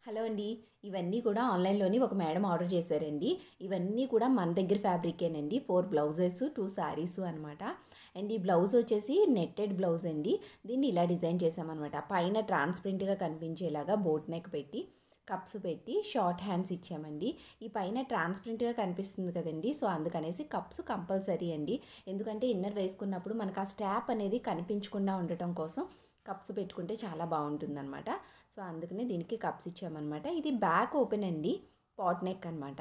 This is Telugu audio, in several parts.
హలో అండి. ఇవన్నీ కూడా ఆన్‌లైన్‌లోని ఒక మేడం ఆర్డర్ చేశారండి. ఇవన్నీ కూడా మన దగ్గర ఫ్యాబ్రికేనండి. 4 బ్లౌజెస్, 2 శారీసు అనమాట. అండ్ ఈ బ్లౌజ్ వచ్చేసి నెట్టెడ్ బ్లౌజ్ అండి. దీన్ని ఇలా డిజైన్ చేశామనమాట. పైన ట్రాన్స్‌పరెంట్‌గా కనిపించేలాగా బోట్ నెక్ పెట్టి, కప్స్ పెట్టి, షార్ట్ హ్యాండ్స్ ఇచ్చామండి. ఈ పైన ట్రాన్స్‌పరెంట్‌గా కనిపిస్తుంది కదండీ! సో, అందుకనేసి కప్స్ కంపల్సరీ అండి. ఎందుకంటే ఇన్నర్ వేసుకున్నప్పుడు మనకు ఆ స్ట్రాప్ అనేది కనిపించకుండా ఉండటం కోసం కప్స్ పెట్టుకుంటే చాలా బాగుంటుందన్నమాట. సో, అందుకనే దీనికి కప్స్ ఇచ్చామన్నమాట. ఇది బ్యాక్ ఓపెన్ అండి. పాట్ నెక్ అనమాట.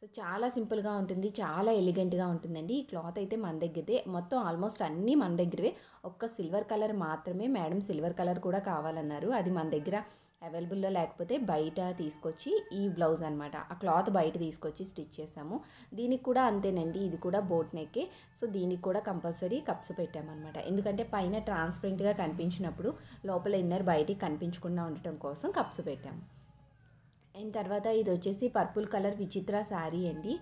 సో, చాలా సింపుల్‌గా ఉంటుంది. చాలా ఎలిగెంట్‌గా ఉంటుందండి. ఈ క్లాత్ అయితే మన దగ్గరదే. మొత్తం ఆల్మోస్ట్ అన్నీ మన దగ్గరవే. ఒక్క సిల్వర్ కలర్ మాత్రమే మేడం సిల్వర్ కలర్ కూడా కావాలన్నారు. అది మన దగ్గర అవైలబుల్‌లో లేకపోతే బయట తీసుకొచ్చి ఈ బ్లౌజ్ అనమాట. ఆ క్లాత్ బయట తీసుకొచ్చి స్టిచ్ చేసాము. దీనికి కూడా అంతేనండి. ఇది కూడా బోట్ నెక్కే. సో, దీనికి కూడా కంపల్సరీ కప్స్ పెట్టామన్నమాట. ఎందుకంటే పైన ట్రాన్స్పరెంట్‌గా కనిపించినప్పుడు లోపల ఇన్నర్ బయటికి కనిపించకుండా ఉండటం కోసం కప్స్ పెట్టాము. అండ్ తర్వాత ఇది వచ్చేసి పర్పుల్ కలర్ విచిత్ర శారీ అండి.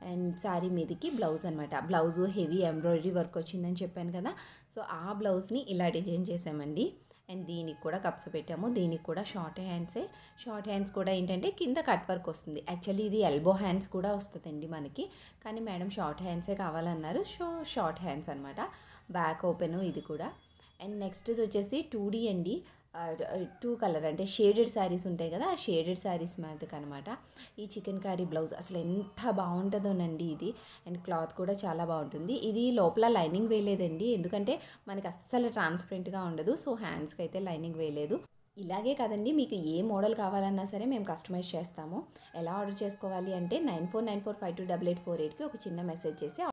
అండ్ శారీ మీదకి బ్లౌజ్ అనమాట. బ్లౌజు హెవీ ఎంబ్రాయిడరీ వర్క్ వచ్చిందని చెప్పాను కదా. సో, ఆ బ్లౌజ్ని ఇలా డిజైన్ చేసామండి. అండ్ దీనికి కూడా కప్స్ పెట్టాము. దీనికి కూడా షార్ట్ హ్యాండ్సే. షార్ట్ హ్యాండ్స్ కూడా ఏంటంటే కింద కట్ వర్క్ వస్తుంది. యాక్చువల్లీ ఇది ఎల్బో హ్యాండ్స్ కూడా వస్తుందండి మనకి. కానీ మేడం షార్ట్ హ్యాండ్సే కావాలన్నారు. సో, షార్ట్ హ్యాండ్స్ అనమాట. బ్యాక్ ఓపెను ఇది కూడా. అండ్ నెక్స్ట్ ఇది వచ్చేసి 2D అండి. 2 కలర్ అంటే షేడెడ్ శారీస్ ఉంటాయి కదా, ఆ షేడెడ్ శారీస్ మీదకనమాట. ఈ చికెన్ కర్రీ బ్లౌజ్ అసలు ఎంత బాగుంటుందోనండి ఇది. అండ్ క్లాత్ కూడా చాలా బాగుంటుంది. ఇది లోపల లైనింగ్ వేయలేదండి, ఎందుకంటే మనకి అస్సలు ట్రాన్స్పరెంట్గా ఉండదు. సో, హ్యాండ్స్కి అయితే లైనింగ్ వేయలేదు. ఇలాగే కదండి, మీకు ఏ మోడల్ కావాలన్నా సరే మేము కస్టమైజ్ చేస్తాము. ఎలా ఆర్డర్ చేసుకోవాలి అంటే 9494528848కి ఒక చిన్న మెసేజ్ చేసి